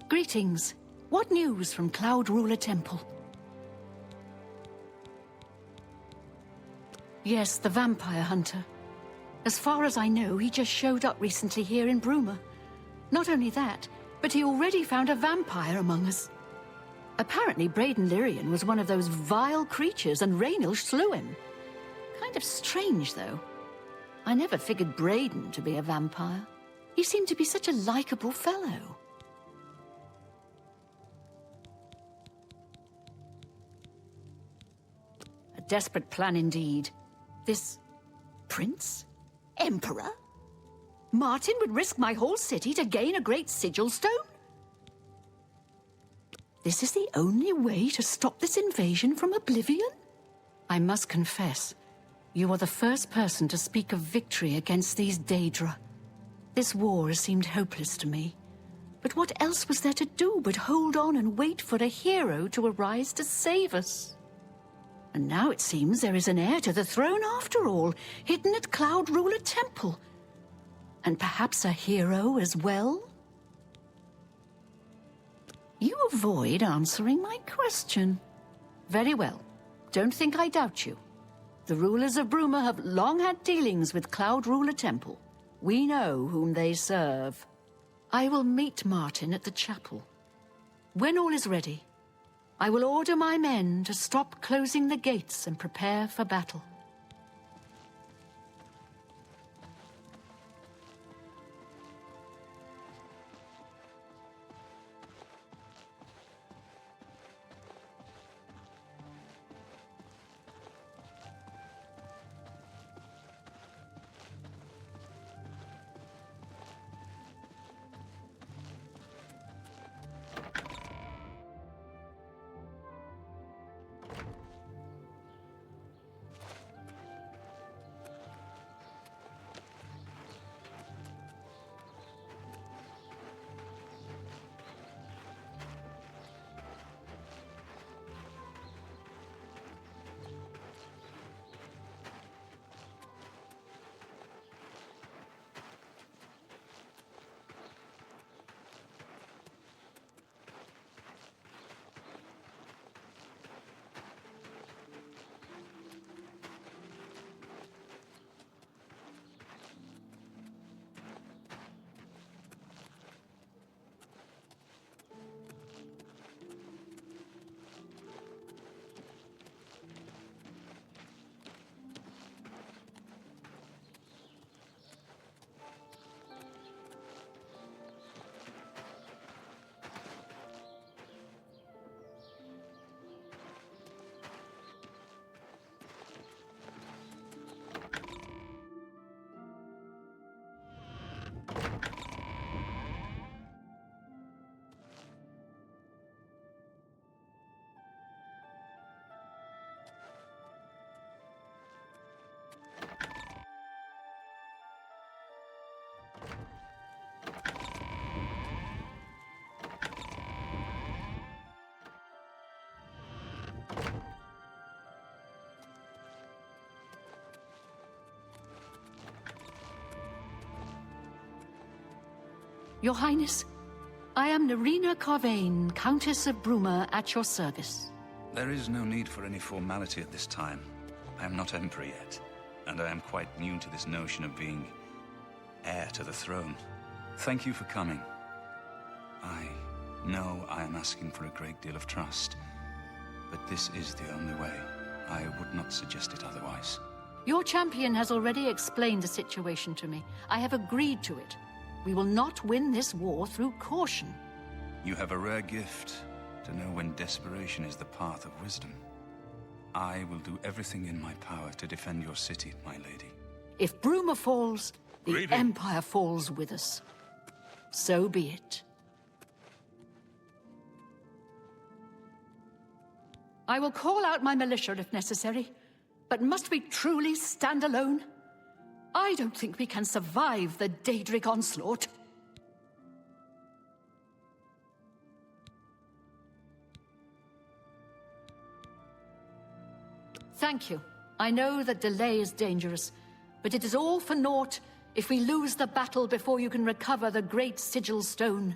Greetings. What news from Cloud Ruler Temple? Yes, the vampire hunter. As far as I know, he just showed up recently here in Bruma. Not only that, but he already found a vampire among us. Apparently, Braden Lyrian was one of those vile creatures and Raynil slew him. Kind of strange, though. I never figured Braden to be a vampire. He seemed to be such a likable fellow. A desperate plan indeed. This prince? Emperor? Martin would risk my whole city to gain a great sigil stone? This is the only way to stop this invasion from Oblivion? I must confess, you are the first person to speak of victory against these Daedra. This war has seemed hopeless to me. But what else was there to do but hold on and wait for a hero to arise to save us? And now it seems there is an heir to the throne after all, hidden at Cloud Ruler Temple. And perhaps a hero as well? You avoid answering my question. Very well. Don't think I doubt you. The rulers of Bruma have long had dealings with Cloud Ruler Temple. We know whom they serve. I will meet Martin at the chapel. When all is ready, I will order my men to stop closing the gates and prepare for battle. Your Highness, I am Nerina Carvain, Countess of Bruma, at your service. There is no need for any formality at this time. I am not Emperor yet, and I am quite new to this notion of being heir to the throne. Thank you for coming. I know I am asking for a great deal of trust, but this is the only way. I would not suggest it otherwise. Your champion has already explained the situation to me. I have agreed to it. We will not win this war through caution. You have a rare gift to know when desperation is the path of wisdom. I will do everything in my power to defend your city, my lady. If Bruma falls, the Greetings. Empire falls with us. So be it. I will call out my militia if necessary, but must we truly stand alone? I don't think we can survive the Daedric onslaught. Thank you. I know that delay is dangerous, but it is all for naught if we lose the battle before you can recover the great sigil stone.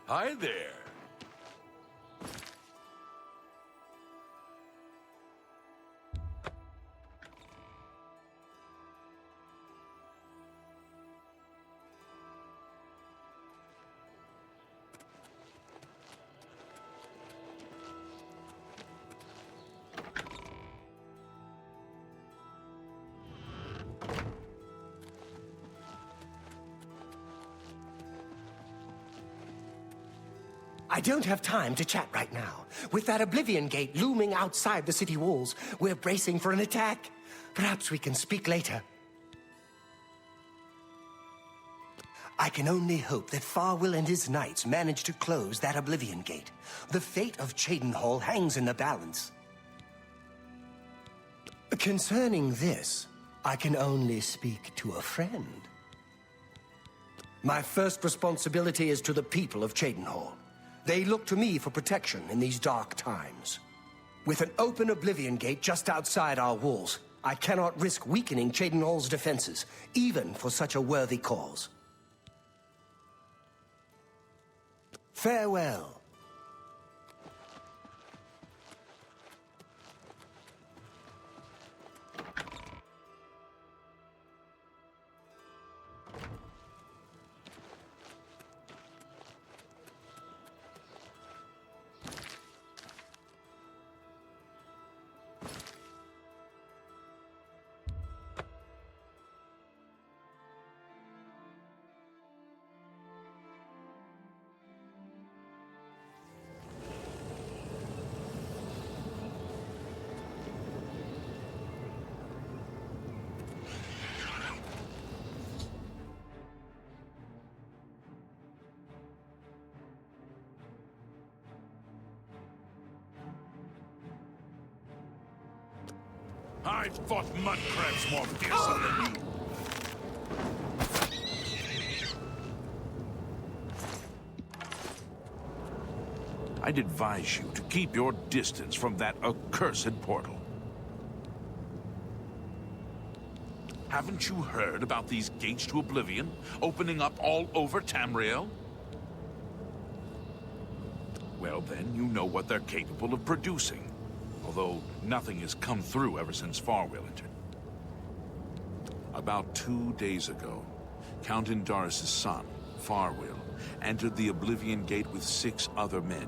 Hi there. I don't have time to chat right now. With that Oblivion Gate looming outside the city walls, we're bracing for an attack. Perhaps we can speak later. I can only hope that Farwell and his knights manage to close that Oblivion Gate. The fate of Cheydinhal hangs in the balance. Concerning this, I can only speak to a friend. My first responsibility is to the people of Cheydinhal. They look to me for protection in these dark times. With an open Oblivion Gate just outside our walls, I cannot risk weakening Cheydinhal's defenses, even for such a worthy cause. Farewell. I've fought mud crabs more fiercely than you. I'd advise you to keep your distance from that accursed portal. Haven't you heard about these gates to Oblivion opening up all over Tamriel? Well then, you know what they're capable of producing. Although nothing has come through ever since Farwell entered. About 2 days ago, Count Indaris' son, Farwell, entered the Oblivion Gate with 6 other men.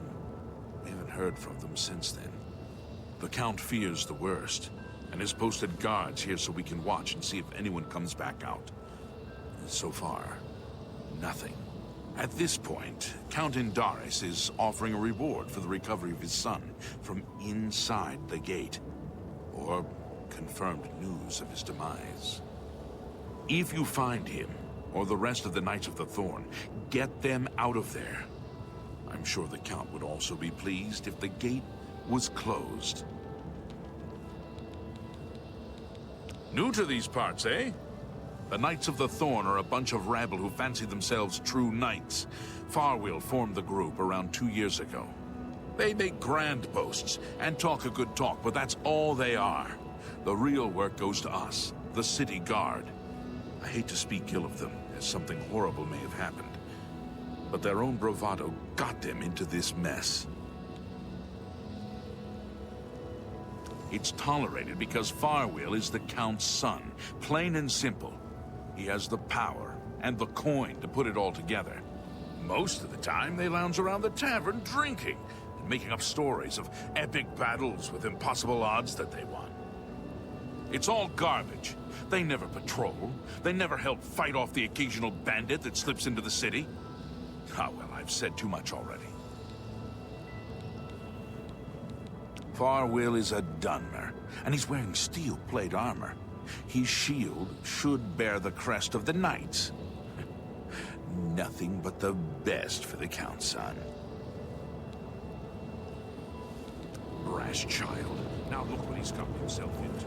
We haven't heard from them since then. The Count fears the worst, and has posted guards here so we can watch and see if anyone comes back out. So far, nothing. At this point, Count Indaris is offering a reward for the recovery of his son from inside the gate, or confirmed news of his demise. If you find him, or the rest of the Knights of the Thorn, get them out of there. I'm sure the Count would also be pleased if the gate was closed. New to these parts, eh? The Knights of the Thorn are a bunch of rabble who fancy themselves true knights. Farwell formed the group around 2 years ago. They make grand boasts and talk a good talk, but that's all they are. The real work goes to us, the city guard. I hate to speak ill of them, as something horrible may have happened. But their own bravado got them into this mess. It's tolerated because Farwell is the Count's son, plain and simple. He has the power and the coin to put it all together. Most of the time, they lounge around the tavern drinking and making up stories of epic battles with impossible odds that they won. It's all garbage. They never patrol. They never help fight off the occasional bandit that slips into the city. Ah, well, I've said too much already. Farwell is a Dunmer, and he's wearing steel plate armor. His shield should bear the crest of the Knights. Nothing but the best for the Count's son. Brash child. Now look what he's gotten himself into.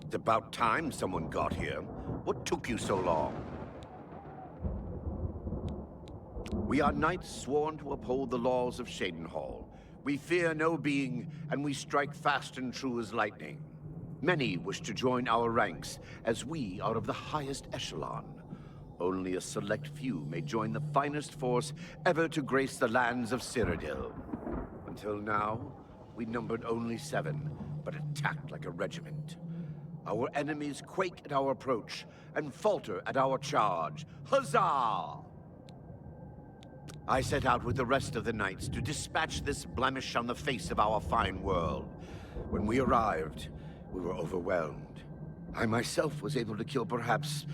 It's about time someone got here. What took you so long? We are knights sworn to uphold the laws of Cheydinhal. We fear no being, and we strike fast and true as lightning. Many wish to join our ranks, as we are of the highest echelon. Only a select few may join the finest force ever to grace the lands of Cyrodiil. Until now, we numbered only 7, but attacked like a regiment. Our enemies quake at our approach, and falter at our charge. Huzzah! I set out with the rest of the knights to dispatch this blemish on the face of our fine world. When we arrived, we were overwhelmed. I myself was able to kill perhaps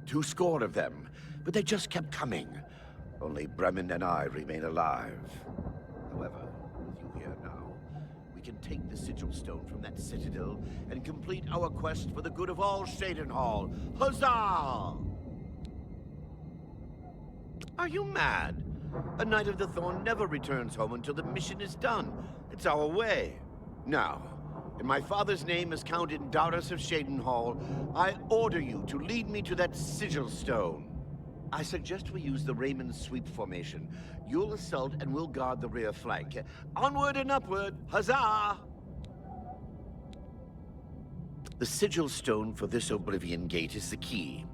200 of them, but they just kept coming. Only Bremen and I remain alive. However, with you here now, we can take the sigil stone from that citadel and complete our quest for the good of all Cheydinhal. Huzzah! Are you mad? A Knight of the Thorn never returns home until the mission is done. It's our way. Now, in my father's name as Count Indaris of Cheydinhal, I order you to lead me to that sigil stone. I suggest we use the Raymond sweep formation. You'll assault and we'll guard the rear flank. Onward and upward! Huzzah! The sigil stone for this Oblivion Gate is the key.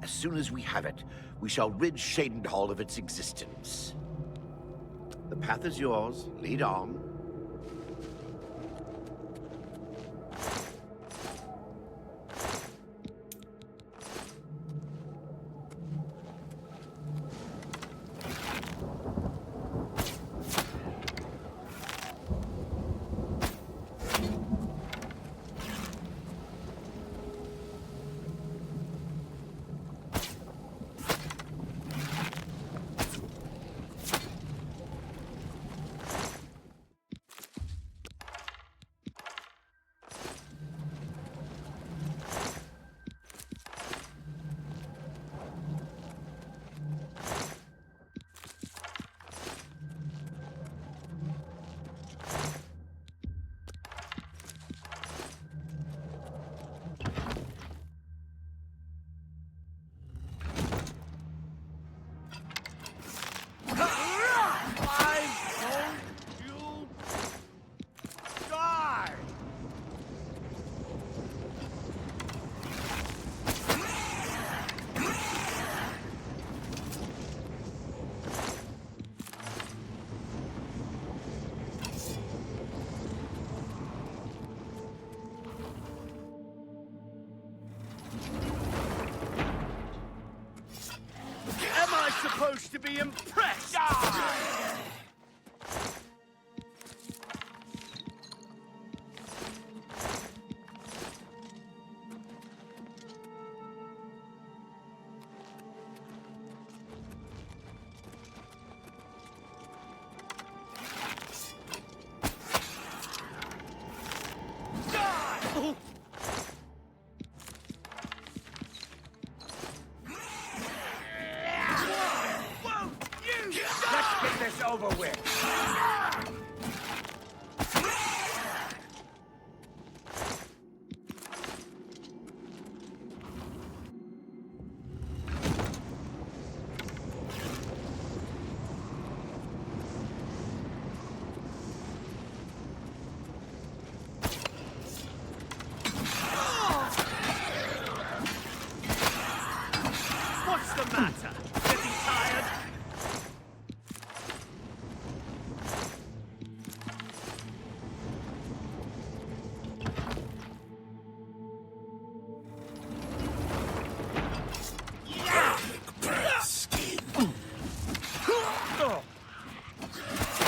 As soon as we have it, we shall rid Cheydinhal of its existence. The path is yours. Lead on. Supposed to be impressed! Over with. What's the matter? Getting tired?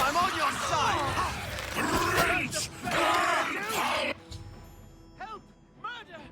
I'm on your side! Help! Murder!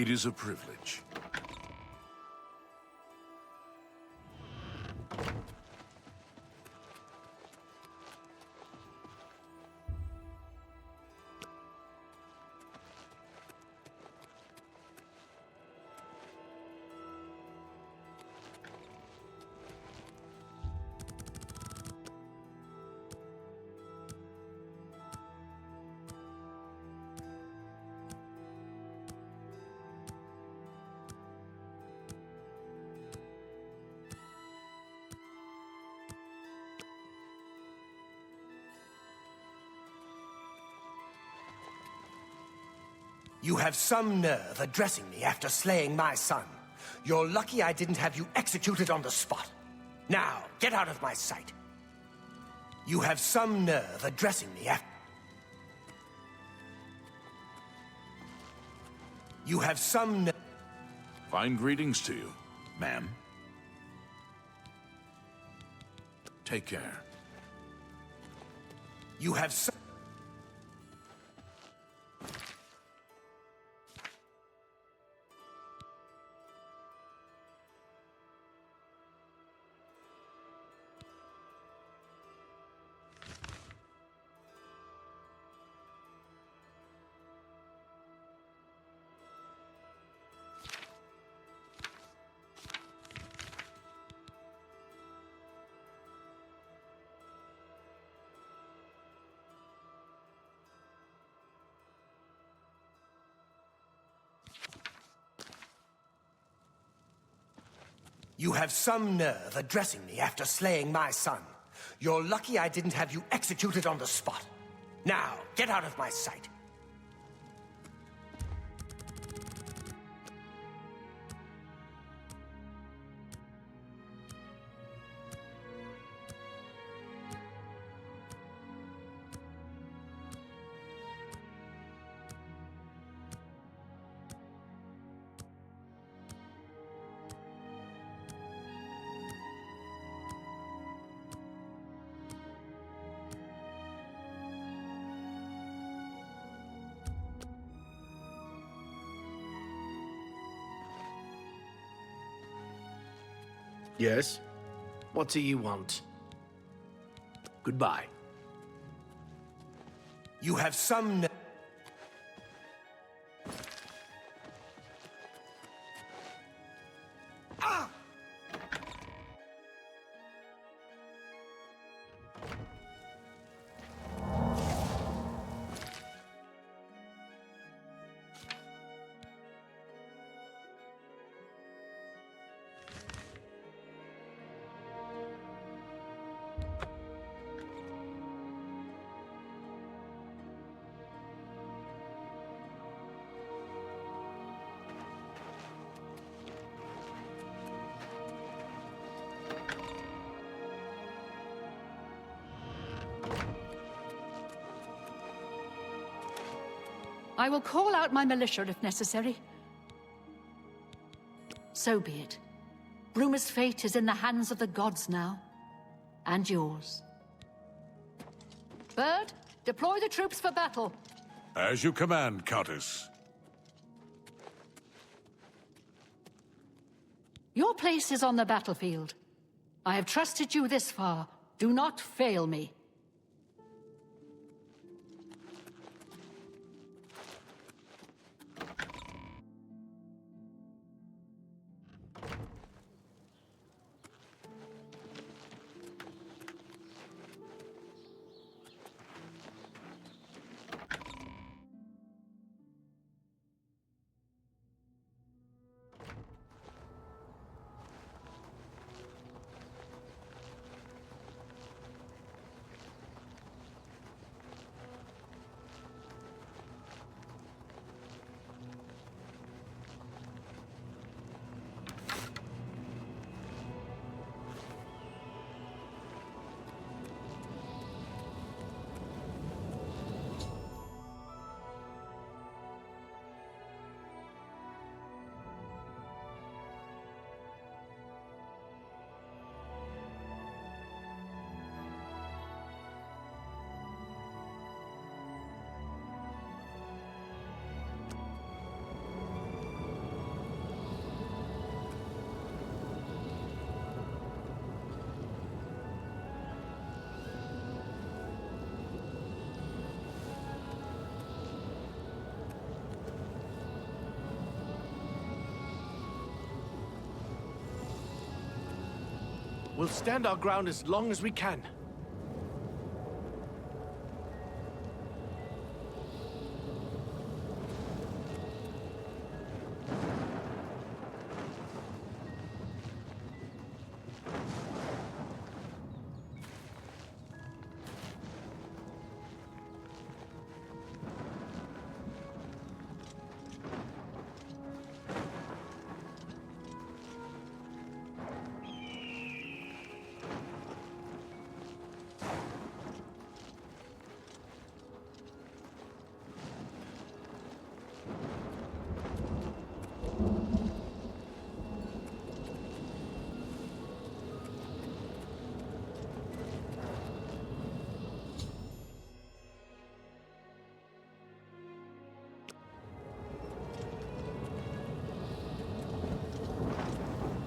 It is a privilege. You have some nerve addressing me after slaying my son. You're lucky I didn't have you executed on the spot. Now, get out of my sight. You have some nerve addressing me after... You have some nerve... Fine greetings to you, ma'am. Take care. You have some... You have some nerve addressing me after slaying my son. You're lucky I didn't have you executed on the spot. Now, get out of my sight. Yes? What do you want? Goodbye. You have some nerve... I will call out my militia if necessary. So be it. Bruma's fate is in the hands of the gods now. And yours. Bird, deploy the troops for battle. As you command, Countess. Your place is on the battlefield. I have trusted you this far. Do not fail me. We'll stand our ground as long as we can.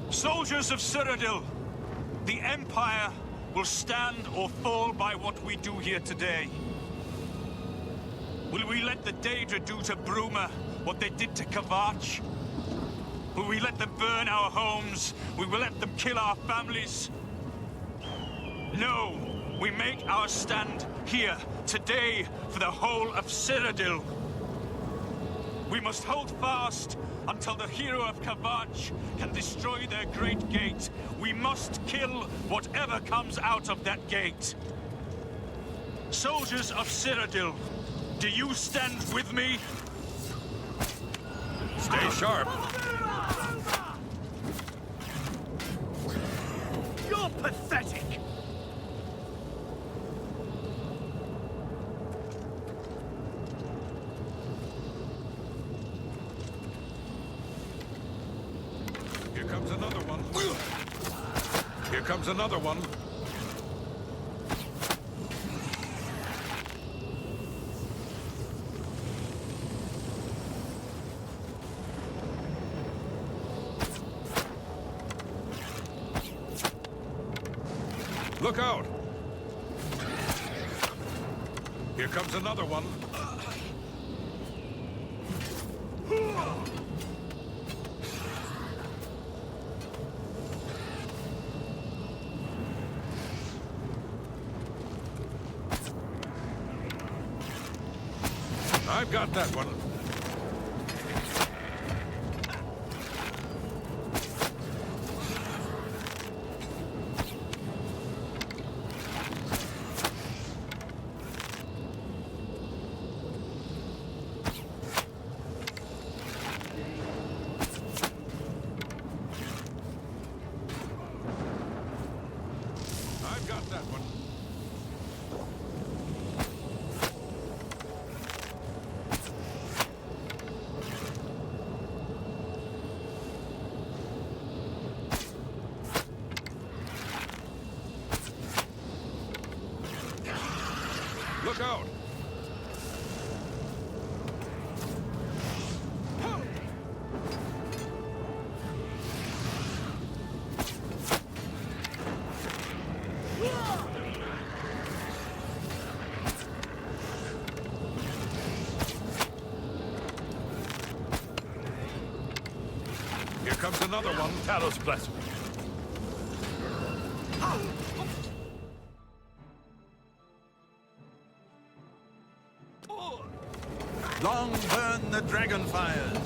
Soldiers of Cyrodiil, the Empire will stand or fall by what we do here today. Will we let the Daedra do to Bruma what they did to Kvatch? Will we let them burn our homes? Will we let them kill our families? No, we make our stand here, today, for the whole of Cyrodiil. We must hold fast until the hero of Kvatch can destroy their great gate. We must kill whatever comes out of that gate. Soldiers of Cyrodiil, do you stand with me? Stay sharp. You're pathetic! Here comes another one. Here comes another one. Look out! Here comes another one. I've got that one. I've got that one. Look out! Here comes another one. Talos bless me. Long burn the dragon fires!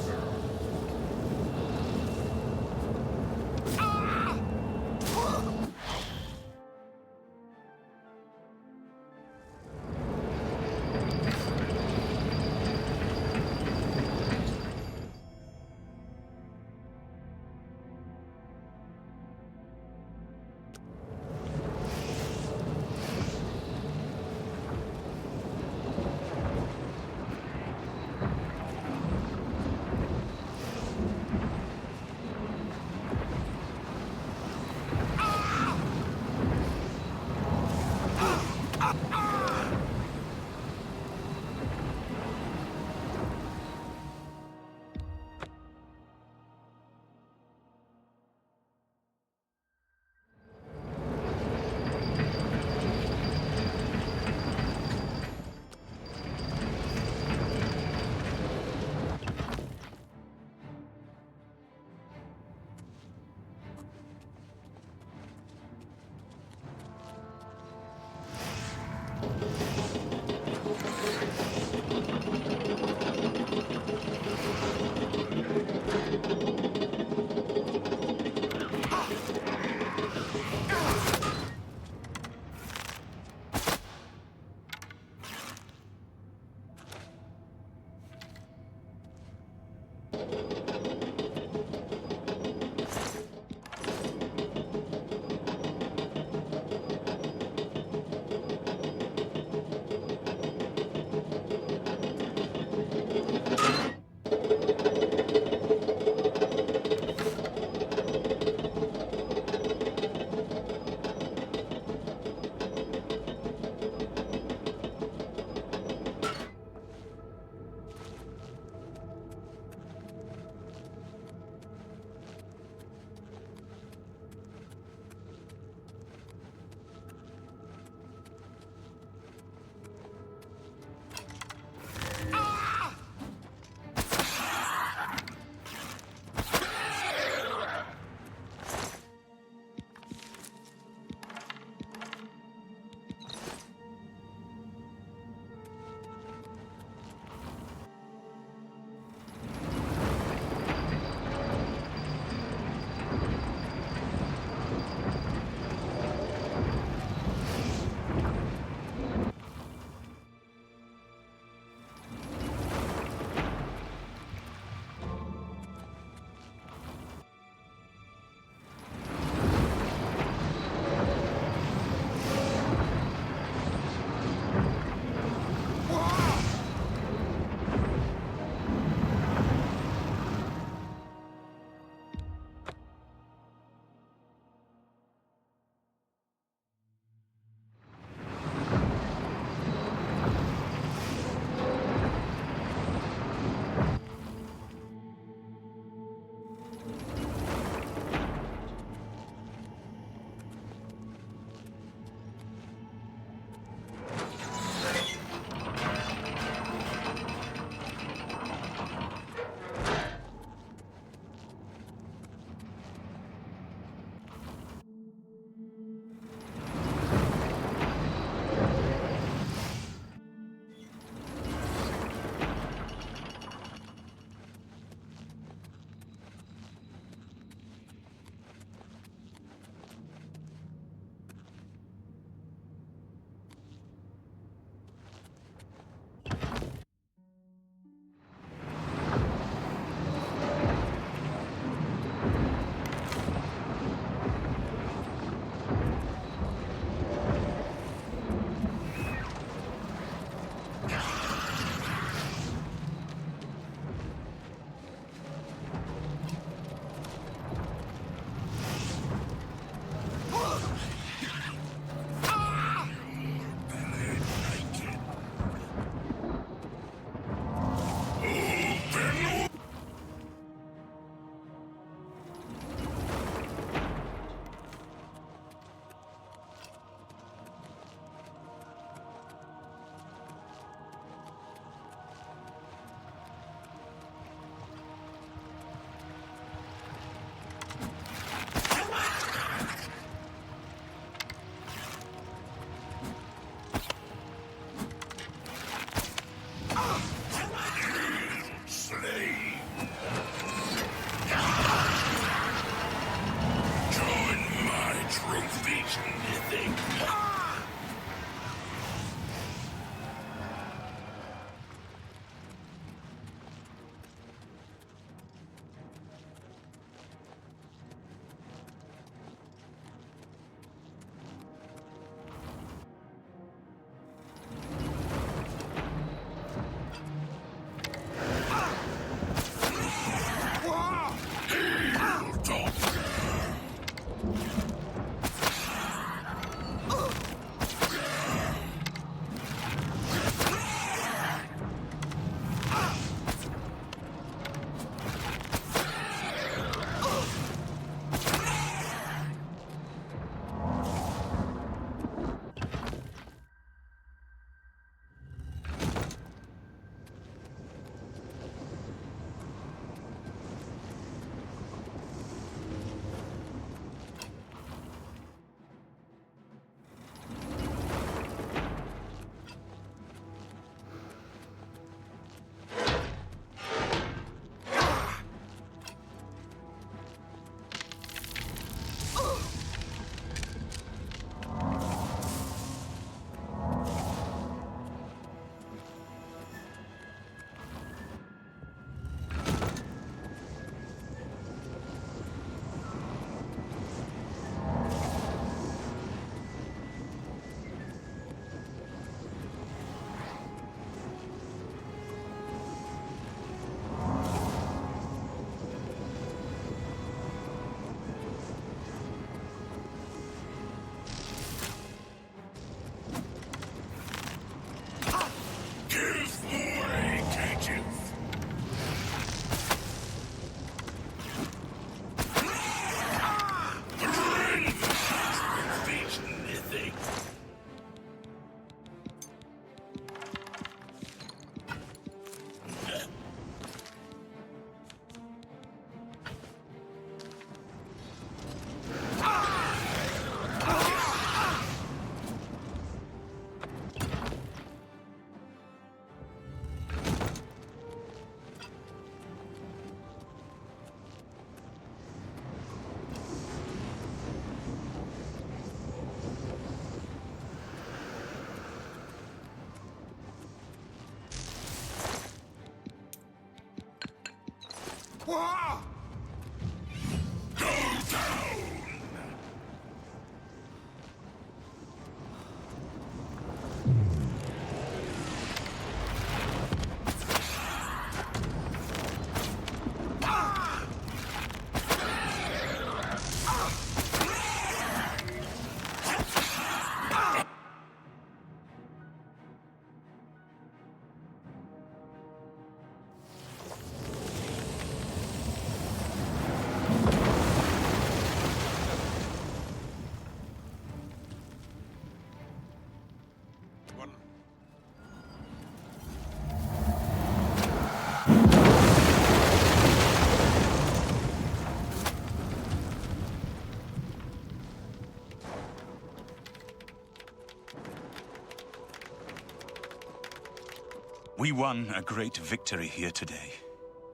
We won a great victory here today.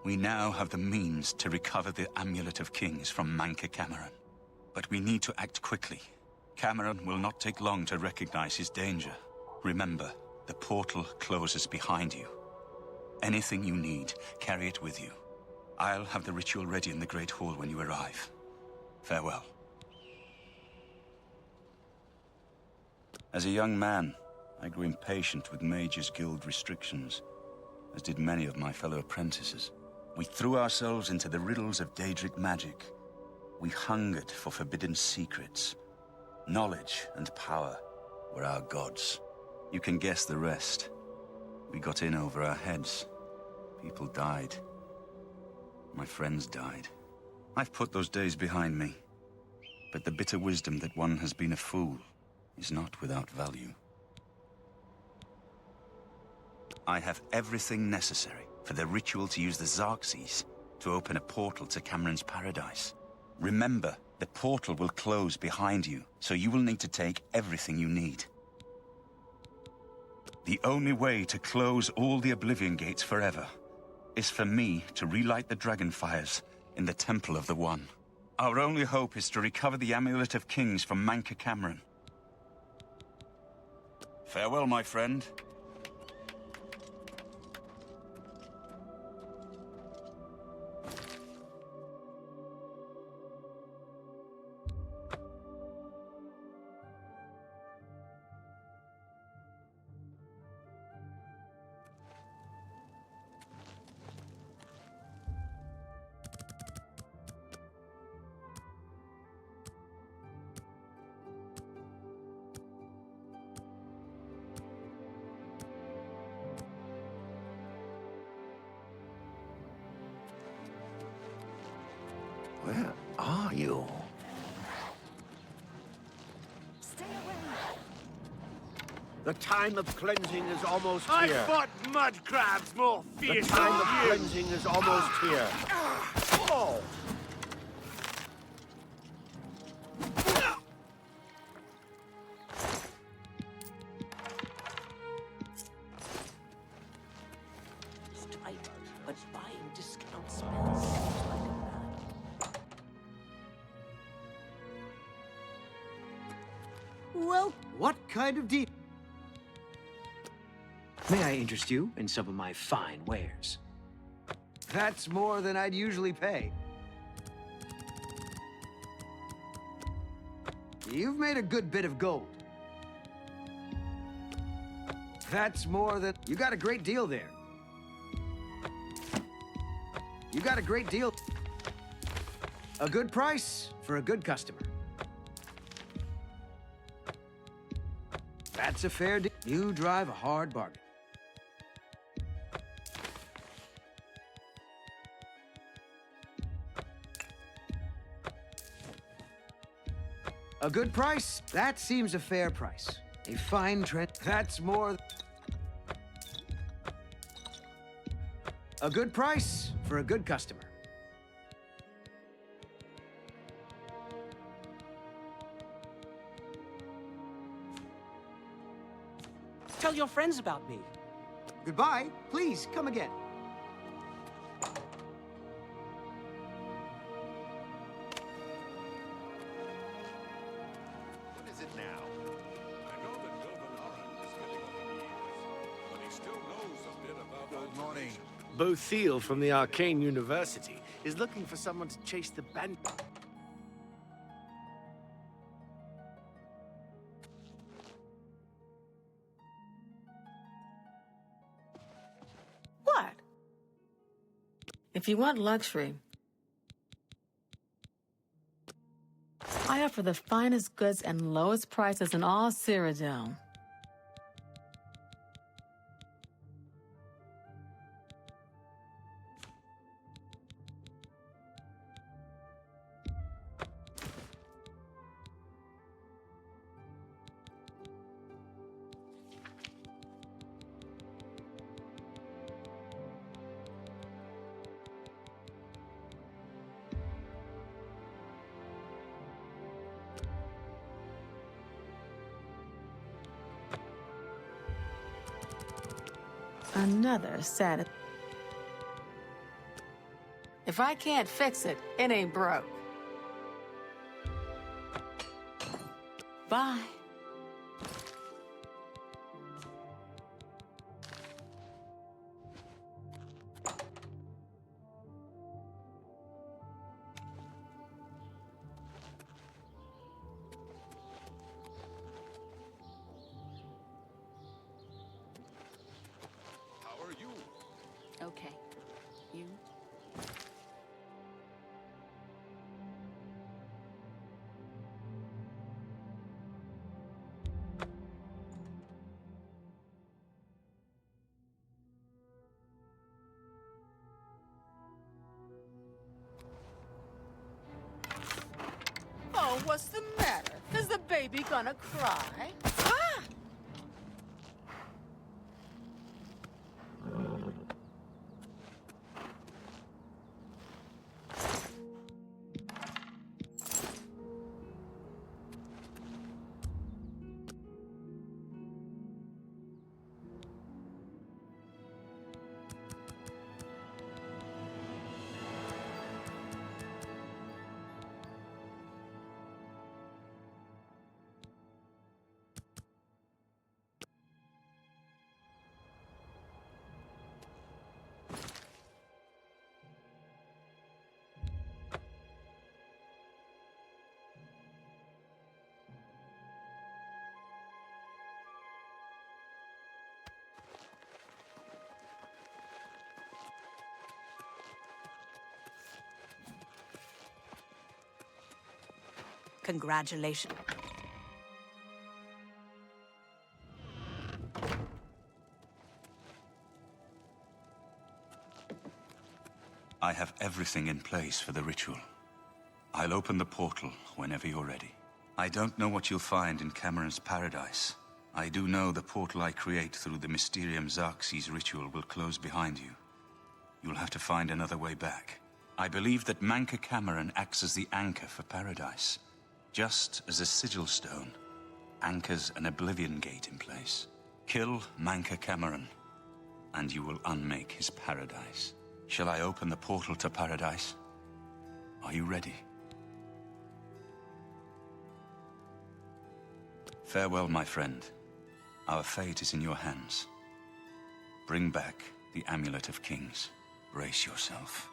We now have the means to recover the Amulet of Kings from Manca Cameron. But we need to act quickly. Cameron will not take long to recognize his danger. Remember, the portal closes behind you. Anything you need, carry it with you. I'll have the ritual ready in the Great Hall when you arrive. Farewell. As a young man, I grew impatient with Mage's Guild restrictions, as did many of my fellow apprentices. We threw ourselves into the riddles of Daedric magic. We hungered for forbidden secrets. Knowledge and power were our gods. You can guess the rest. We got in over our heads. People died. My friends died. I've put those days behind me. But the bitter wisdom that one has been a fool is not without value. I have everything necessary for the ritual to use the Xarxes to open a portal to Cameron's paradise. Remember, the portal will close behind you, so you will need to take everything you need. The only way to close all the Oblivion Gates forever is for me to relight the dragon fires in the Temple of the One. Our only hope is to recover the Amulet of Kings from Manca Cameron. Farewell, my friend. Where are you? Stay away. The time of cleansing is almost I here. fought mud crabs more The fierce time of than you. cleansing is almost here. Oh! It's tight, but buying discount spells seems like a man. Well, what kind of deal? May I interest you in some of my fine wares? That's more than I'd usually pay. You've made a good bit of gold. That's more than... You got a great deal there. You got a great deal. A good price for a good customer. That's a fair deal. You drive a hard bargain. A good price? That seems a fair price. A fine trend. That's more... A good price for a good customer. Tell your friends about me. Goodbye. Please, come again. What is it now? I know that Gilbert is getting on the years, but he still knows a bit about Good morning. alteration. Bo Thiel from the Arcane University. is looking for someone to chase the band. What? If you want luxury, I offer the finest goods and lowest prices in all Cyrodiil. Another sad. If I can't fix it, it ain't broke. Bye. Okay. You? Oh, what's the matter? Is the baby gonna cry? Ah! Congratulations. I have everything in place for the ritual. I'll open the portal whenever you're ready. I don't know what you'll find in Cameron's paradise. I do know the portal I create through the Mysterium Xerxes ritual will close behind you. You'll have to find another way back. I believe that Manca Cameron acts as the anchor for paradise. Just as a sigil stone anchors an Oblivion Gate in place. Kill Manca Cameron, and you will unmake his paradise. Shall I open the portal to paradise? Are you ready? Farewell, my friend. Our fate is in your hands. Bring back the Amulet of Kings. Brace yourself.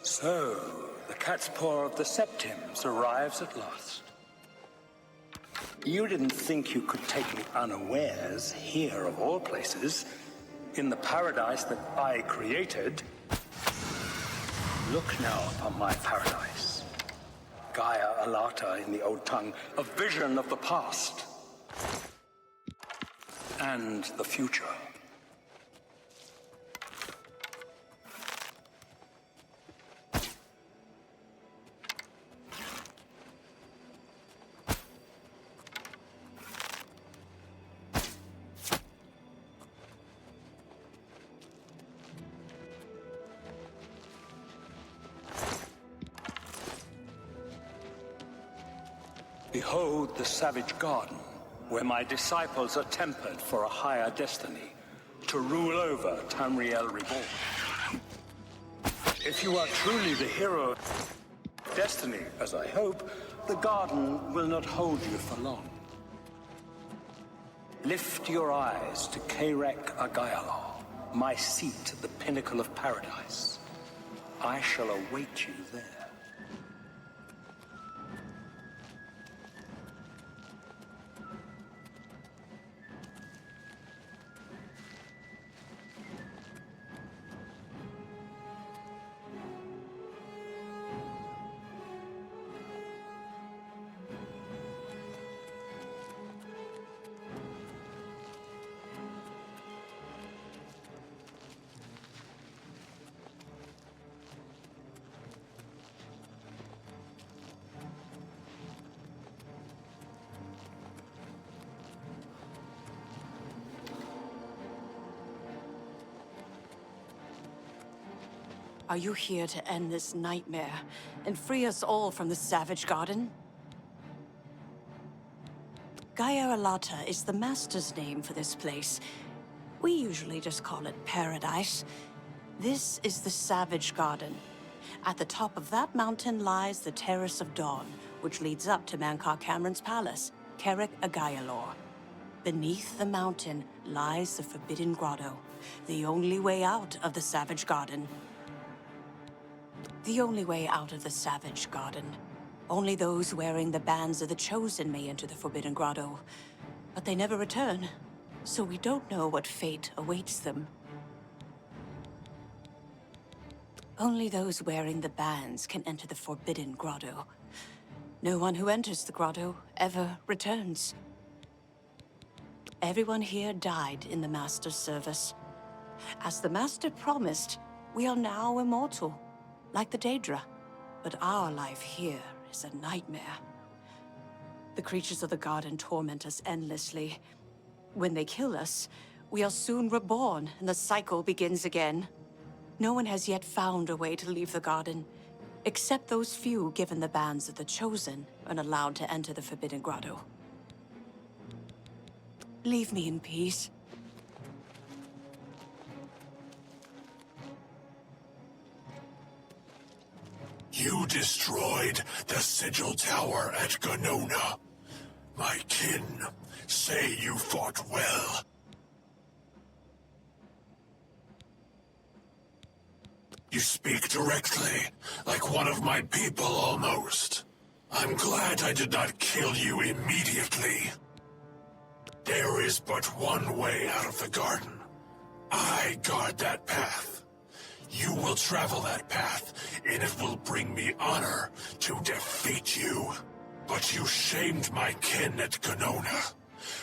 So, the cat's paw of the Septims arrives at last. You didn't think you could take me unawares here, of all places, in the paradise that I created. Look now upon my paradise. Gaia Alata in the old tongue, a vision of the past. and the future. Behold the savage garden, where my disciples are tempered for a higher destiny, to rule over Tamriel Reborn. If you are truly the hero of destiny, as I hope, the garden will not hold you for long. Lift your eyes to Kerek Agayalor, my seat at the pinnacle of paradise. I shall await you there. Are you here to end this nightmare and free us all from the savage garden? Gaia Alata is the master's name for this place. We usually just call it paradise. This is the savage garden. At the top of that mountain lies the Terrace of Dawn, which leads up to Mankar Cameron's palace, Kerek Agayalor. Beneath the mountain lies the Forbidden Grotto, the only way out of the savage garden. The only way out of the savage garden. Only those wearing the bands of the Chosen may enter the Forbidden Grotto. But they never return, so we don't know what fate awaits them. Only those wearing the bands can enter the Forbidden Grotto. No one who enters the grotto ever returns. Everyone here died in the Master's service. As the Master promised, we are now immortal. Like the Daedra, but our life here is a nightmare. The creatures of the garden torment us endlessly. When they kill us, we are soon reborn, and the cycle begins again. No one has yet found a way to leave the garden, except those few given the bands of the Chosen and allowed to enter the Forbidden Grotto. Leave me in peace. You destroyed the Sigil Tower at Ganona. My kin say you fought well. You speak directly, like one of my people almost. I'm glad I did not kill you immediately. There is but one way out of the garden. I guard that path. You will travel that path, and it will bring me honor to defeat you. But you shamed my kin at Ganona.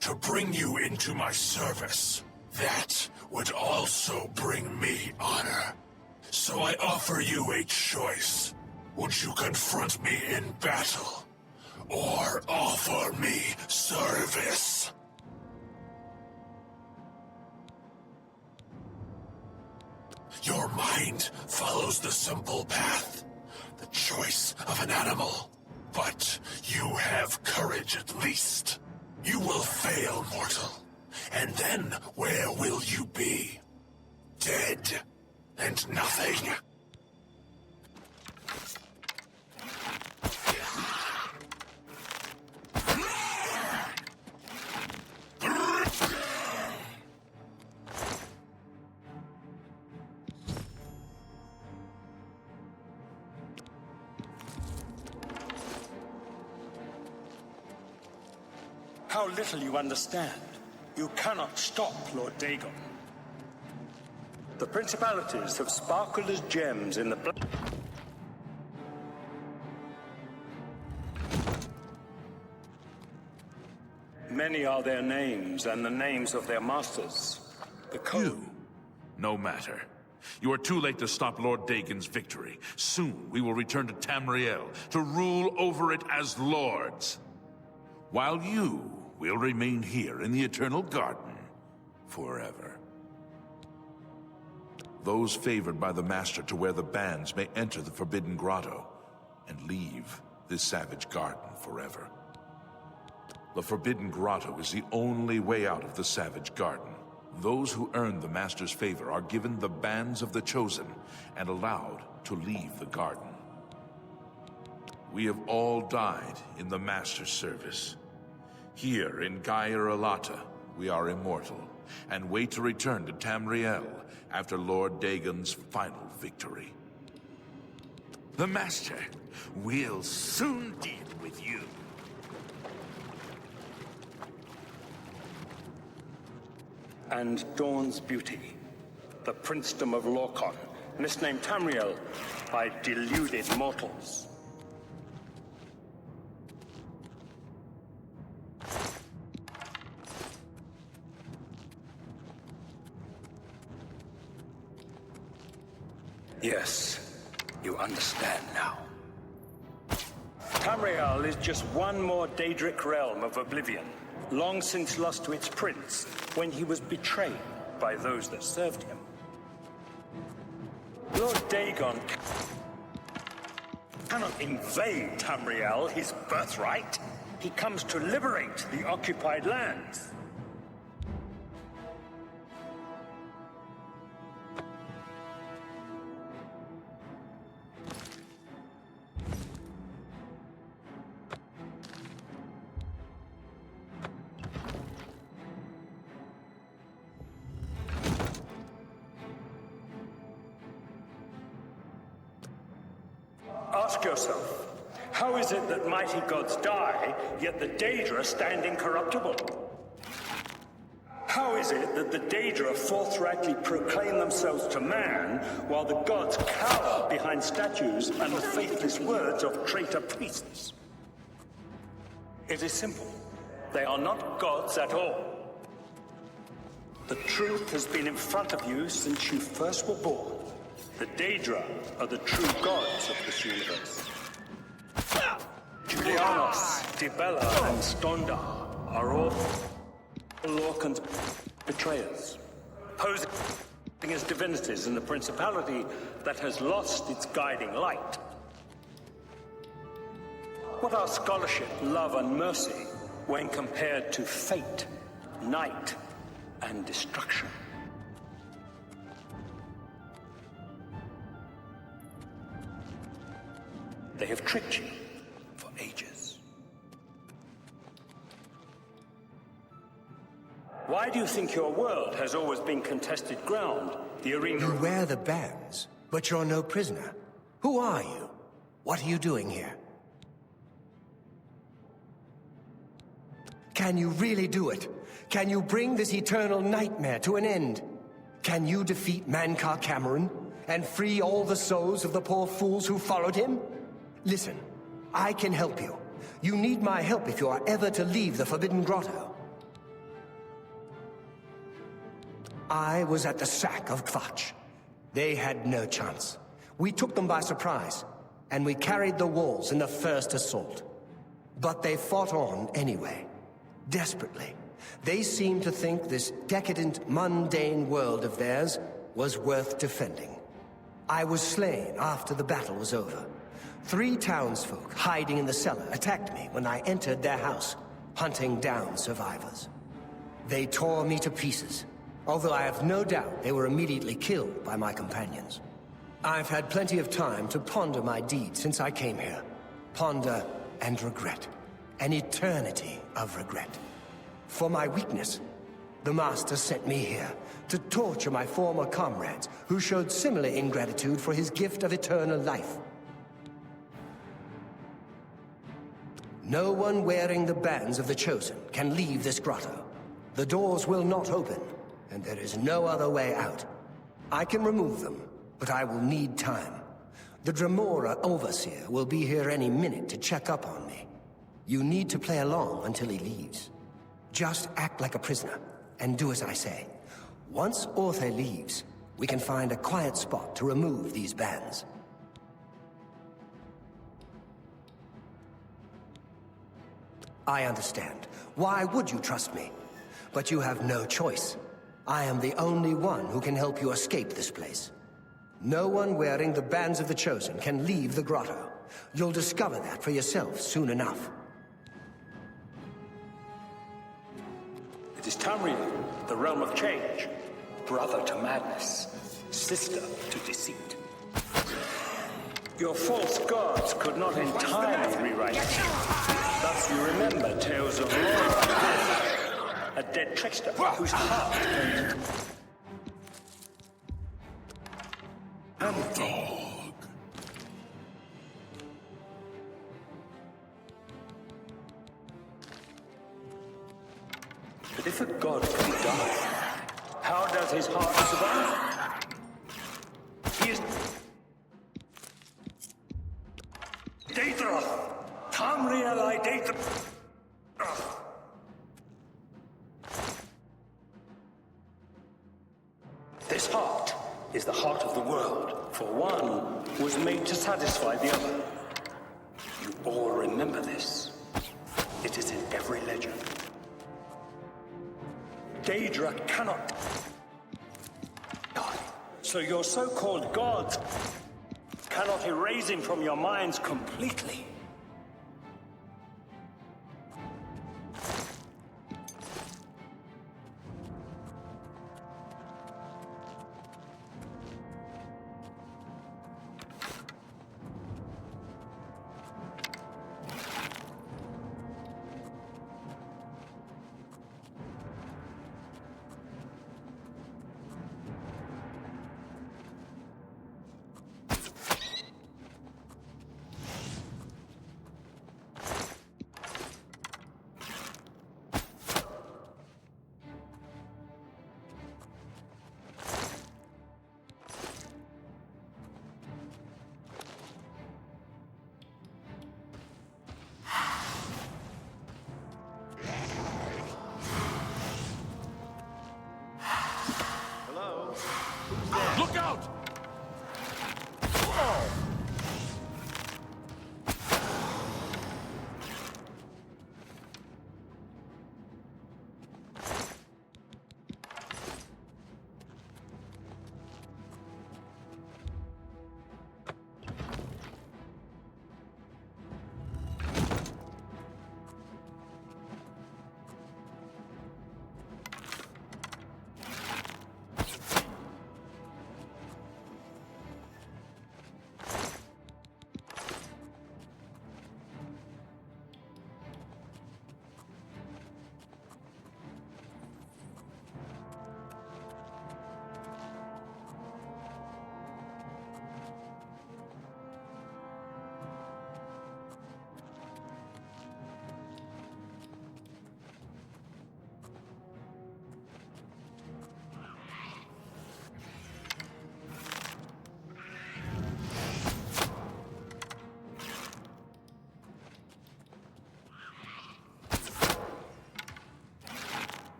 To bring you into my service, that would also bring me honor. So I offer you a choice. Would you confront me in battle, or offer me service? Your mind follows the simple path, the choice of an animal. But you have courage at least. You will fail, mortal. And then where will you be? Dead and nothing. How little you understand. You cannot stop Lord Dagon. The principalities have sparkled as gems in the blood. Many are their names and the names of their masters. The code. You? No matter. You are too late to stop Lord Dagon's victory. Soon we will return to Tamriel to rule over it as lords. While you will remain here in the Eternal Garden forever. Those favored by the Master to wear the bands may enter the Forbidden Grotto and leave this savage garden forever. The Forbidden Grotto is the only way out of the savage garden. Those who earn the Master's favor are given the bands of the Chosen and allowed to leave the garden. We have all died in the Master's service. Here in Gaia Alata, we are immortal and wait to return to Tamriel after Lord Dagon's final victory. The Master will soon deal with you. And Dawn's beauty, the princedom of Lorkon, misnamed Tamriel by deluded mortals. Yes, you understand now. Tamriel is just one more Daedric realm of oblivion, long since lost to its prince when he was betrayed by those that served him. Lord Dagon cannot invade Tamriel, his birthright. He comes to liberate the occupied lands. Ask yourself, how is it that mighty gods die, yet the Daedra stand incorruptible? How is it that the Daedra forthrightly proclaim themselves to man, while the gods cower behind statues and the faithless words of traitor priests? It is simple. They are not gods at all. The truth has been in front of you since you first were born. The Daedra are the true gods of this universe. Julianos, Dibella, and Stondar are all Lorcan's betrayers, posing as divinities in the principality that has lost its guiding light. What are scholarship, love, and mercy when compared to fate, night, and destruction? They have tricked you for ages. Why do you think your world has always been contested ground, the arena? You wear the bands, but you're no prisoner. Who are you? What are you doing here? Can you really do it? Can you bring this eternal nightmare to an end? Can you defeat Mankar Cameron and free all the souls of the poor fools who followed him? Listen, I can help you. You need my help if you are ever to leave the Forbidden Grotto. I was at the sack of Kvatch. They had no chance. We took them by surprise, and we carried the walls in the first assault. But they fought on anyway, desperately. They seemed to think this decadent, mundane world of theirs was worth defending. I was slain after the battle was over. 3 townsfolk hiding in the cellar attacked me when I entered their house, hunting down survivors. They tore me to pieces, although I have no doubt they were immediately killed by my companions. I've had plenty of time to ponder my deed since I came here. Ponder and regret. An eternity of regret. For my weakness, the Master sent me here to torture my former comrades who showed similar ingratitude for his gift of eternal life. No one wearing the bands of the Chosen can leave this grotto. The doors will not open, and there is no other way out. I can remove them, but I will need time. The Dremora Overseer will be here any minute to check up on me. You need to play along until he leaves. Just act like a prisoner, and do as I say. Once Orthe leaves, we can find a quiet spot to remove these bands. I understand. Why would you trust me? But you have no choice. I am the only one who can help you escape this place. No one wearing the bands of the Chosen can leave the grotto. You'll discover that for yourself soon enough. It is Tamriel, the realm of change. Brother to madness, sister to deceit. Your false gods could not entirely rewrite it. Thus you remember tales of Laura, a dead trickster whose heart can... Dog. But if a god can die, how does his heart survive? He is... Daedra! Tamriel I Daedra! This heart is the heart of the world, for one was made to satisfy the other. You all remember this. It is in every legend. Daedra cannot die, so your so-called gods cannot erase him from your minds completely.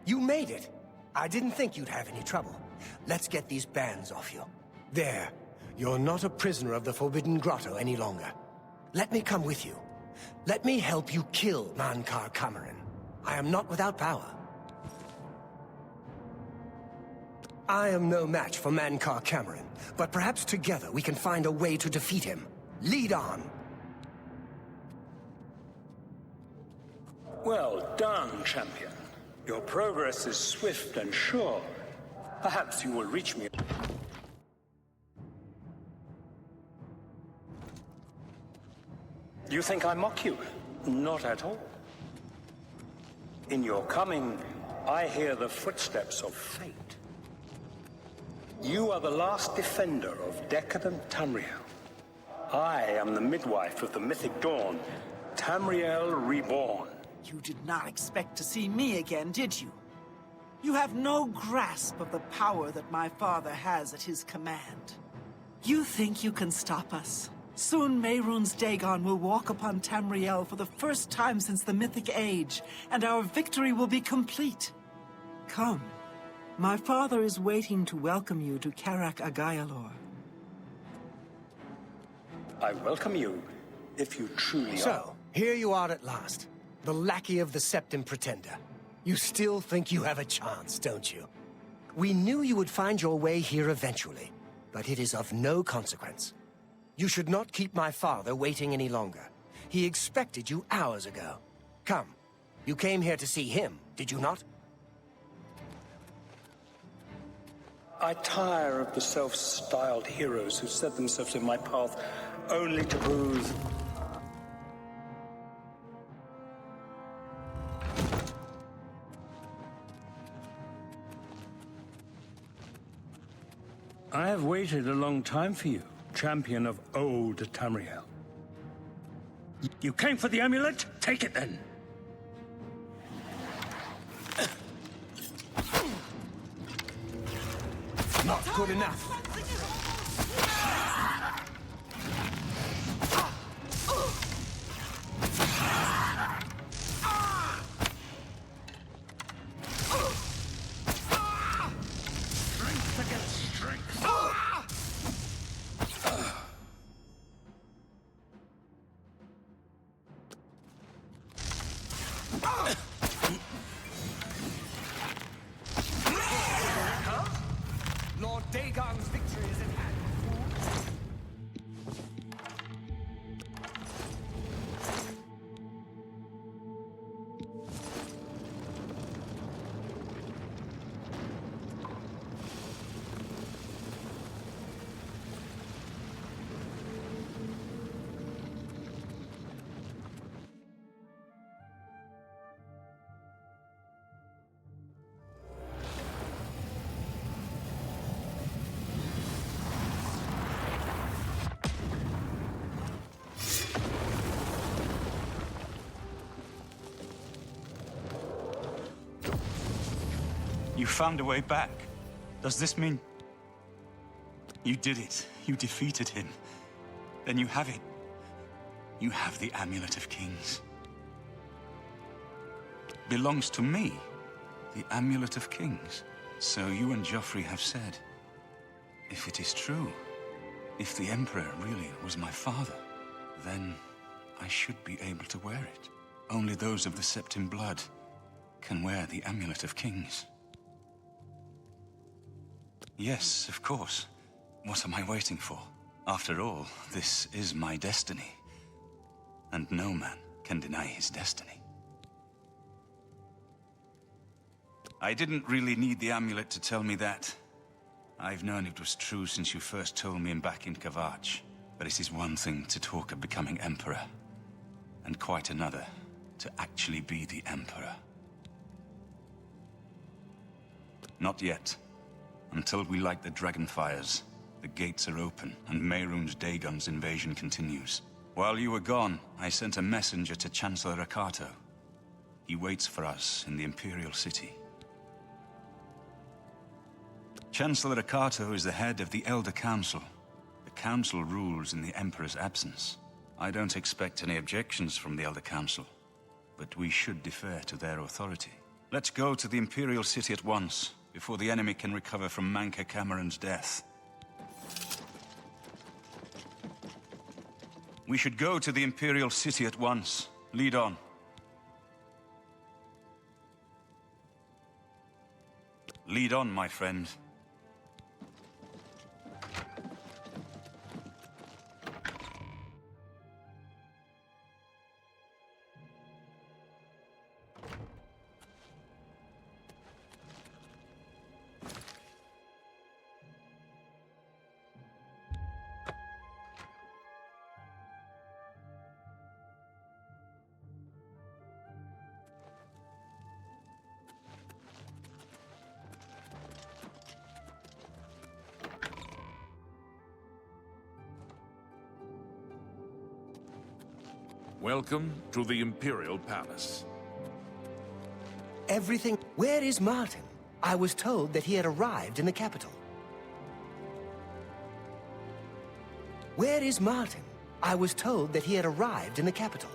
You made it. I didn't think you'd have any trouble. Let's get these bands off you. There. You're not a prisoner of the Forbidden Grotto any longer. Let me come with you. Let me help you kill Mankar Cameron. I am not without power. I am no match for Mankar Cameron, but perhaps together we can find a way to defeat him. Lead on. Well done, champion. Your progress is swift and sure. Perhaps you will reach me. You think I mock you? Not at all. In your coming, I hear the footsteps of fate. You are the last defender of decadent Tamriel. I am the midwife of the mythic dawn, Tamriel reborn. You did not expect to see me again, did you? You have no grasp of the power that my father has at his command. You think you can stop us? Soon Mehrunes Dagon will walk upon Tamriel for the first time since the Mythic Age, and our victory will be complete. Come. My father is waiting to welcome you to Karak Agayalor. I welcome you, if you truly are. So, here you are at last. The lackey of the Septim Pretender. You still think you have a chance, don't you? We knew you would find your way here eventually, but it is of no consequence. You should not keep my father waiting any longer. He expected you hours ago. Come. You came here to see him, did you not? I tire of the self-styled heroes who set themselves in my path only to prove... I have waited a long time for you, champion of old Tamriel. You came for the amulet? Take it then. Not good enough. Strength against strength. Lord Dagon's victory is at hand. You found a way back. Does this mean... You did it. You defeated him. Then you have it. You have the Amulet of Kings. Belongs to me. The Amulet of Kings. So you and Joffrey have said. If it is true, if the Emperor really was my father, then I should be able to wear it. Only those of the Septim blood can wear the Amulet of Kings. Yes, of course. What am I waiting for? After all, this is my destiny. And no man can deny his destiny. I didn't really need the amulet to tell me that. I've known it was true since you first told me back in Kavach. But it is one thing to talk of becoming Emperor, and quite another to actually be the Emperor. Not yet. Until we light the Dragonfires, the gates are open, and Mehrunes Dagon's invasion continues. While you were gone, I sent a messenger to Chancellor Akato. He waits for us in the Imperial City. Chancellor Akato is the head of the Elder Council. The Council rules in the Emperor's absence. I don't expect any objections from the Elder Council, but we should defer to their authority. Let's go to the Imperial City at once, before the enemy can recover from Manca Cameron's death. We should go to the Imperial City at once. Lead on. Lead on, my friend. Welcome to the Imperial Palace. Everything... Where is Martin? I was told that he had arrived in the capital. Where is Martin? I was told that he had arrived in the capital.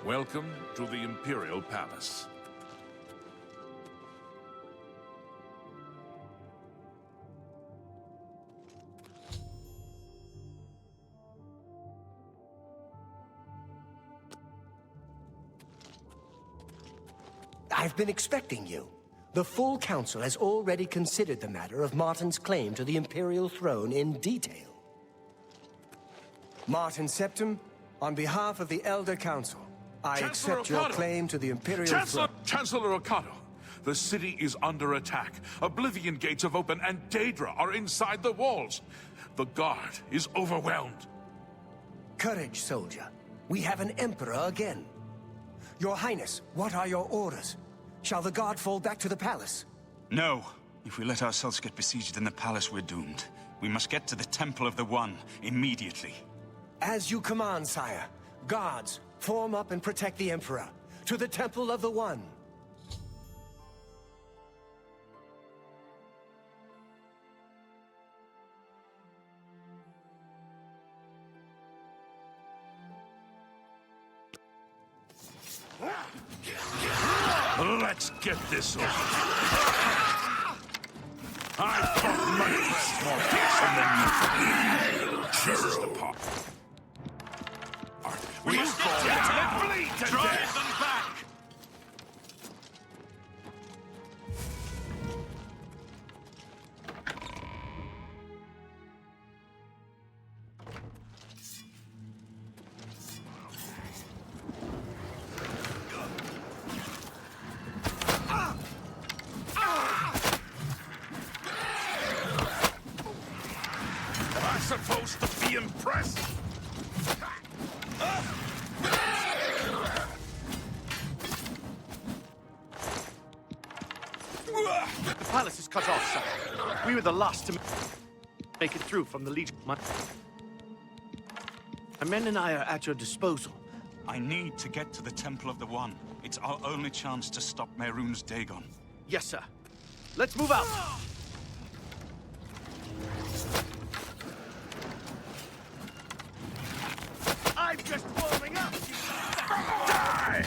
Welcome to the Imperial Palace. I've been expecting you. The full council has already considered the matter of Martin's claim to the Imperial throne in detail. Martin Septim, on behalf of the Elder Council, I accept your claim to the Imperial throne. Chancellor Okado, the city is under attack. Oblivion gates have opened and Daedra are inside the walls. The guard is overwhelmed. Courage, soldier. We have an emperor again. Your Highness, what are your orders? Shall the guard fall back to the palace? No. If we let ourselves get besieged in the palace, we're doomed. We must get to the Temple of the One immediately. As you command, sire. Guards, form up and protect the Emperor. To the Temple of the One. Let's get this over. I thought my friends more handsome than you. This is the part. We fall down. Flee to death. Them back. Supposed to be impressed. The palace is cut off, sir. We were the last to make it through from the Legion. My men and I are at your disposal. I need to get to the Temple of the One. It's our only chance to stop Mehrunes Dagon. Yes, sir. Let's move out. I'm just warming up. Die!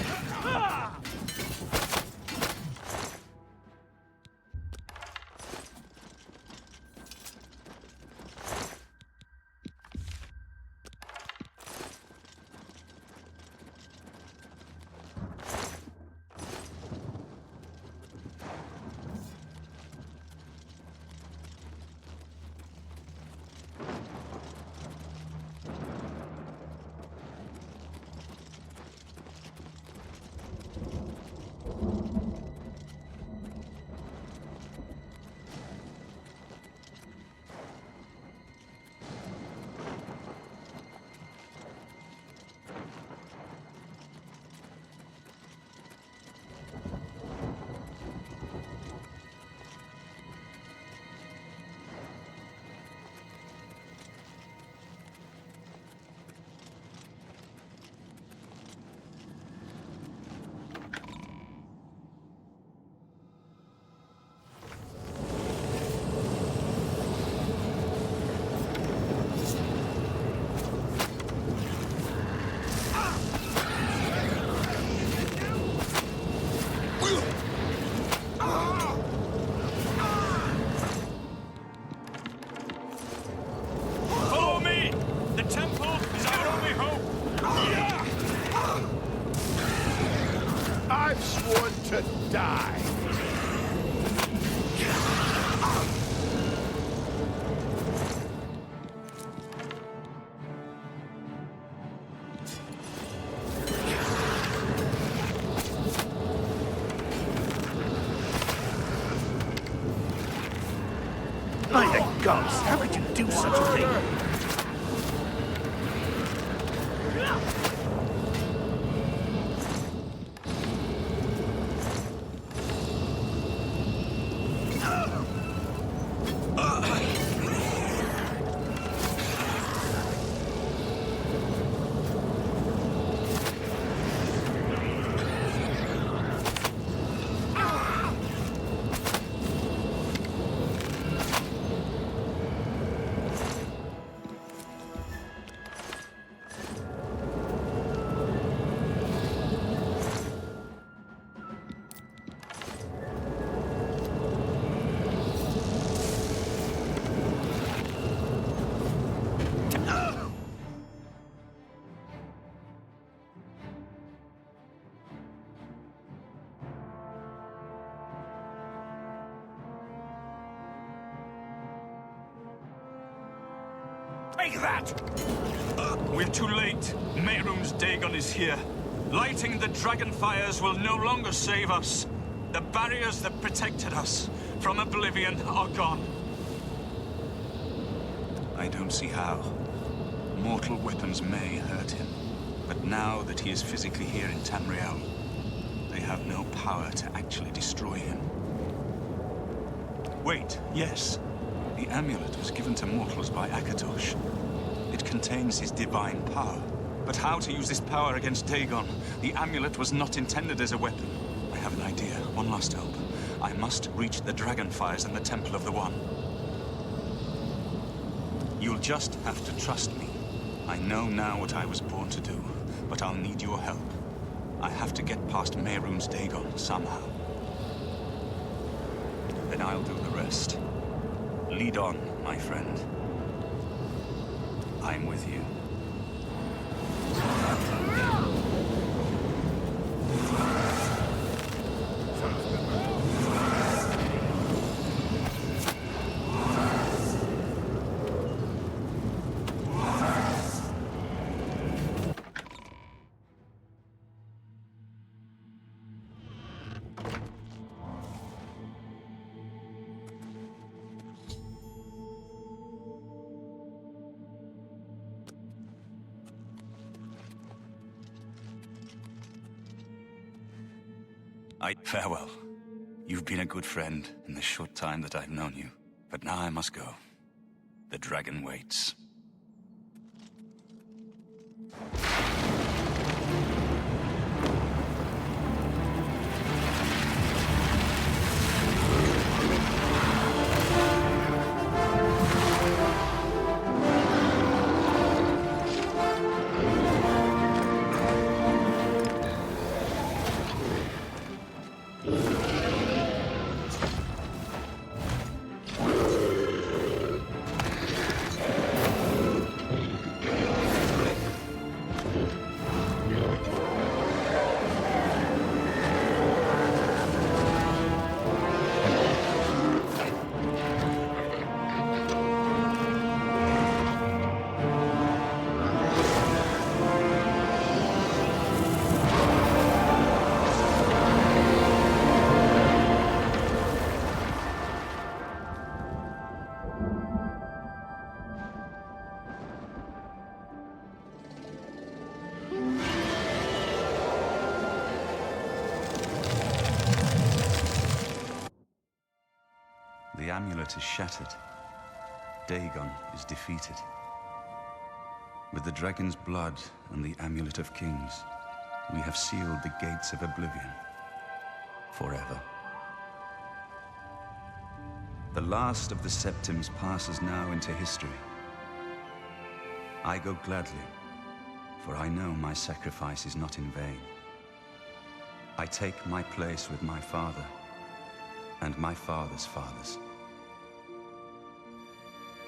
gods, how could you do such a thing? Take that! We're too late. Mehrum's Dagon is here. Lighting the dragon fires will no longer save us. The barriers that protected us from oblivion are gone. I don't see how. Mortal weapons may hurt him, but now that he is physically here in Tamriel, they have no power to actually destroy him. Wait, yes. The amulet was given to mortals by Akatosh. It contains his divine power. But how to use this power against Dagon? The amulet was not intended as a weapon. I have an idea. One last hope. I must reach the dragon fires in the Temple of the One. You'll just have to trust me. I know now what I was born to do, but I'll need your help. I have to get past Mehrum's Dagon somehow. Then I'll do the rest. Lead on, my friend. I'm with you. Farewell. You've been a good friend in the short time that I've known you. But now I must go. The dragon waits. The amulet is shattered. Dagon is defeated. With the dragon's blood and the amulet of kings, we have sealed the gates of oblivion forever. The last of the Septims passes now into history. I go gladly, for I know my sacrifice is not in vain. I take my place with my father and my father's fathers.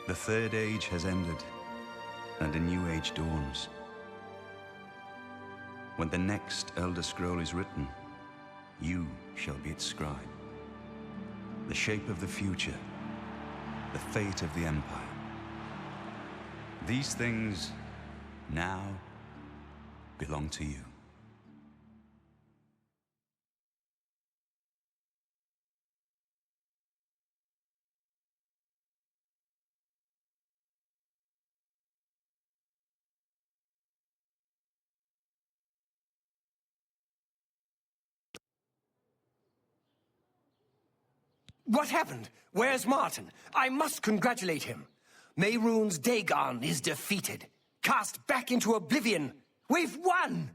The Third Age has ended, and a new age dawns. When the next Elder Scroll is written, you shall be its scribe. The shape of the future, the fate of the Empire. These things now belong to you. What happened? Where's Martin? I must congratulate him. Mehrunes Dagon is defeated. Cast back into oblivion. We've won!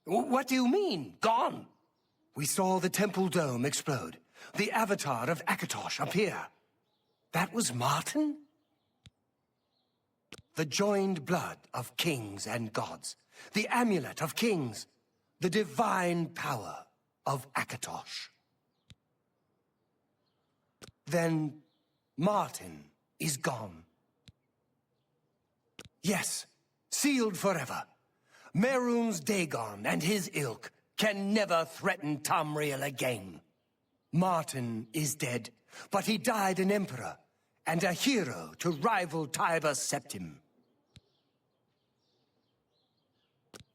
What do you mean, gone? We saw the temple dome explode. The avatar of Akatosh appear. That was Martin? The joined blood of kings and gods. The amulet of kings. The divine power of Akatosh. Then Martin is gone. Yes, sealed forever. Mehrunes Dagon and his ilk can never threaten Tamriel again. Martin is dead, but he died an emperor and a hero to rival Tiber Septim.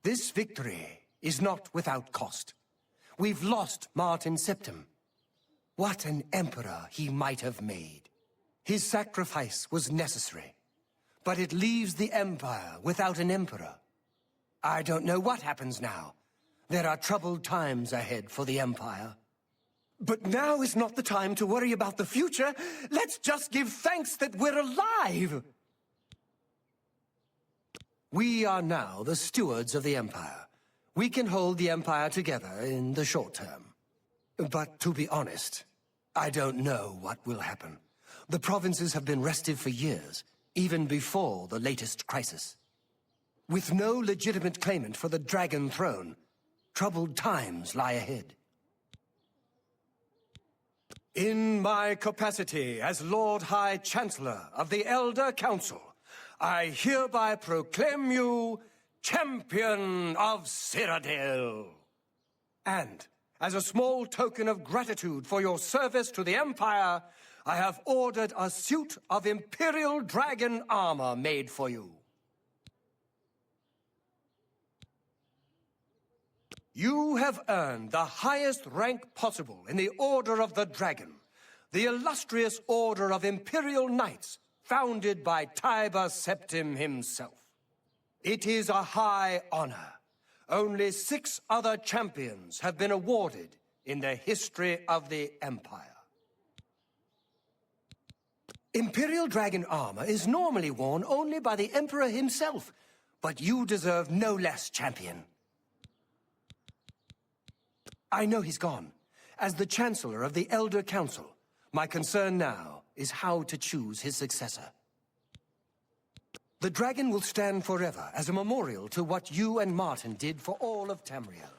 This victory is not without cost. We've lost Martin Septim. What an emperor he might have made. His sacrifice was necessary, but it leaves the Empire without an emperor. I don't know what happens now. There are troubled times ahead for the Empire. But now is not the time to worry about the future. Let's just give thanks that we're alive! We are now the stewards of the Empire. We can hold the Empire together in the short term. But to be honest, I don't know what will happen. The provinces have been restive for years, even before the latest crisis. With no legitimate claimant for the Dragon Throne, troubled times lie ahead. In my capacity as Lord High Chancellor of the Elder Council, I hereby proclaim you Champion of Cyrodiil. And, as a small token of gratitude for your service to the Empire, I have ordered a suit of Imperial Dragon armor made for you. You have earned the highest rank possible in the Order of the Dragon, the illustrious Order of Imperial Knights, founded by Tiber Septim himself. It is a high honor. Only 6 other champions have been awarded in the history of the Empire. Imperial Dragon armor is normally worn only by the Emperor himself, but you deserve no less, champion. I know he's gone. As the Chancellor of the Elder Council, my concern now is how to choose his successor. The dragon will stand forever as a memorial to what you and Martin did for all of Tamriel.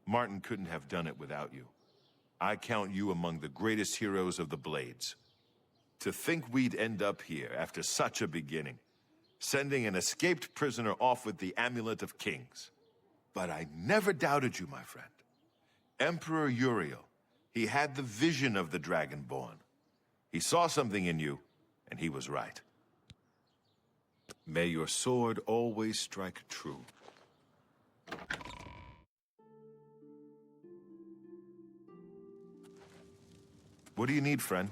Martin couldn't have done it without you. I count you among the greatest heroes of the Blades. To think we'd end up here after such a beginning, sending an escaped prisoner off with the Amulet of Kings. But I never doubted you, my friend. Emperor Uriel, he had the vision of the Dragonborn. He saw something in you, and he was right. May your sword always strike true. What do you need, friend?